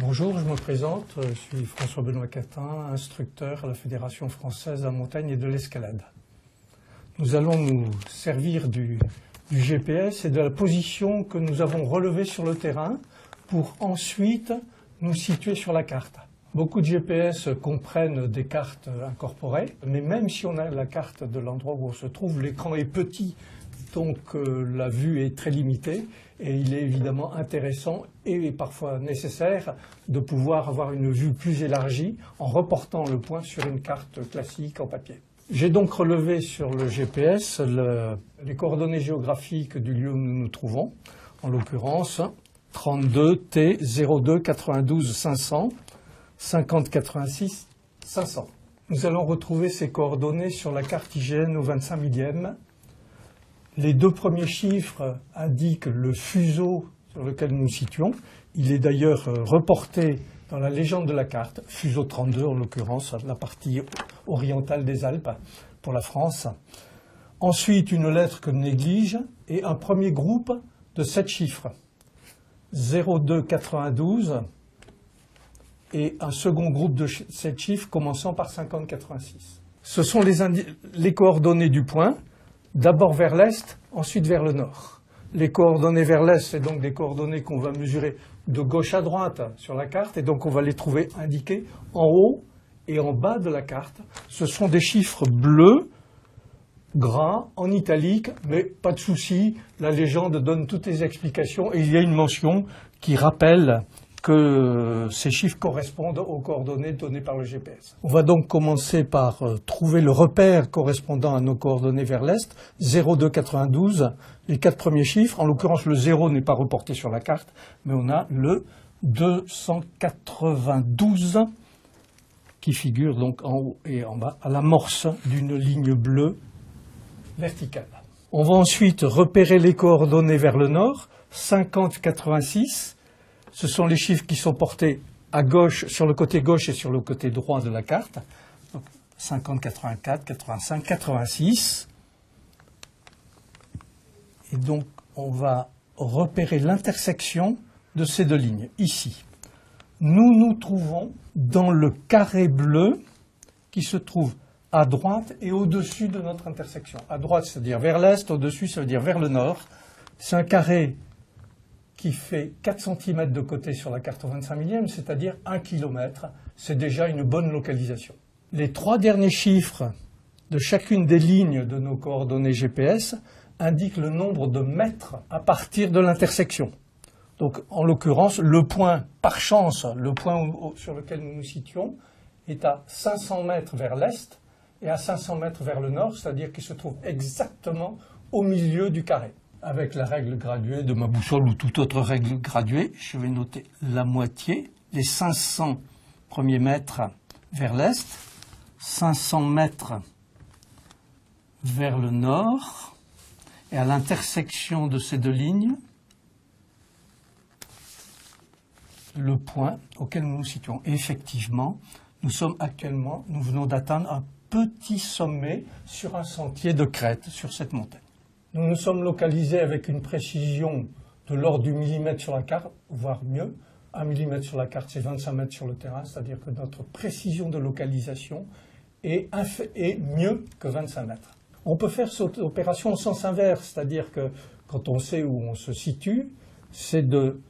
Bonjour, je me présente, je suis François-Benoît Catin, instructeur à la Fédération française de la montagne et de l'escalade. Nous allons nous servir du GPS et de la position que nous avons relevée sur le terrain pour ensuite nous situer sur la carte. Beaucoup de GPS comprennent des cartes incorporées, mais même si on a la carte de l'endroit où on se trouve, l'écran est petit, donc la vue est très limitée et il est évidemment intéressant et parfois nécessaire de pouvoir avoir une vue plus élargie en reportant le point sur une carte classique en papier. J'ai donc relevé sur le GPS les coordonnées géographiques du lieu où nous nous trouvons, en l'occurrence 32 T 02 92 500 50 86 500. Nous allons retrouver ces coordonnées sur la carte IGN au 25 millième. Les deux premiers chiffres indiquent le fuseau sur lequel nous nous situons. Il est d'ailleurs reporté dans la légende de la carte, fuseau 32 en l'occurrence, la partie orientale des Alpes pour la France. Ensuite, une lettre que néglige et un premier groupe de 7 chiffres. 02 92 et un second groupe de 7 chiffres commençant par 50 86. Ce sont les coordonnées du point. D'abord vers l'est, ensuite vers le nord. Les coordonnées vers l'est, c'est donc des coordonnées qu'on va mesurer de gauche à droite sur la carte, et donc on va les trouver indiquées en haut et en bas de la carte. Ce sont des chiffres bleus, gras, en italique, mais pas de souci, la légende donne toutes les explications, et il y a une mention qui rappelle que ces chiffres correspondent aux coordonnées données par le GPS. On va donc commencer par trouver le repère correspondant à nos coordonnées vers l'est, 02 92, les 4 premiers chiffres. En l'occurrence, le 0 n'est pas reporté sur la carte, mais on a le 292 qui figure donc en haut et en bas à l'amorce d'une ligne bleue verticale. On va ensuite repérer les coordonnées vers le nord, 50 86. Ce sont les chiffres qui sont portés à gauche, sur le côté gauche et sur le côté droit de la carte. Donc 50, 84, 85, 86. Et donc, on va repérer l'intersection de ces deux lignes, ici. Nous nous trouvons dans le carré bleu qui se trouve à droite et au-dessus de notre intersection. À droite, c'est-à-dire vers l'est, au-dessus, ça veut dire vers le nord. C'est un carré qui fait 4 cm de côté sur la carte au 25 millième, c'est-à-dire 1 km. C'est déjà une bonne localisation. Les 3 derniers chiffres de chacune des lignes de nos coordonnées GPS indiquent le nombre de mètres à partir de l'intersection. Donc, en l'occurrence, le point, par chance, le point sur lequel nous nous situons est à 500 mètres vers l'est et à 500 mètres vers le nord, c'est-à-dire qu'il se trouve exactement au milieu du carré. Avec la règle graduée de ma boussole ou toute autre règle graduée, je vais noter la moitié, les 500 premiers mètres vers l'est, 500 mètres vers le nord, et à l'intersection de ces deux lignes, le point auquel nous nous situons. Et effectivement, nous venons d'atteindre un petit sommet sur un sentier de crête sur cette montagne. Nous nous sommes localisés avec une précision de l'ordre du millimètre sur la carte, voire mieux. 1 millimètre sur la carte, c'est 25 mètres sur le terrain, c'est-à-dire que notre précision de localisation est mieux que 25 mètres. On peut faire cette opération en sens inverse, c'est-à-dire que quand on sait où on se situe, c'est de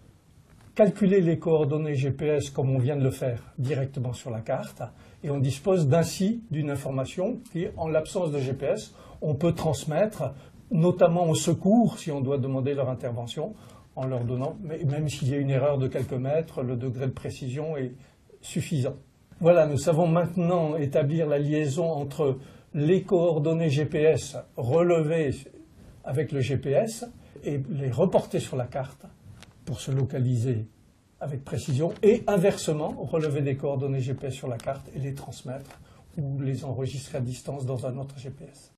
calculer les coordonnées GPS comme on vient de le faire directement sur la carte, et on dispose ainsi d'une information qui, en l'absence de GPS, on peut transmettre notamment au secours, si on doit demander leur intervention, en leur donnant, mais même s'il y a une erreur de quelques mètres, le degré de précision est suffisant. Voilà, nous savons maintenant établir la liaison entre les coordonnées GPS relevées avec le GPS et les reporter sur la carte pour se localiser avec précision, et inversement, relever des coordonnées GPS sur la carte et les transmettre ou les enregistrer à distance dans un autre GPS.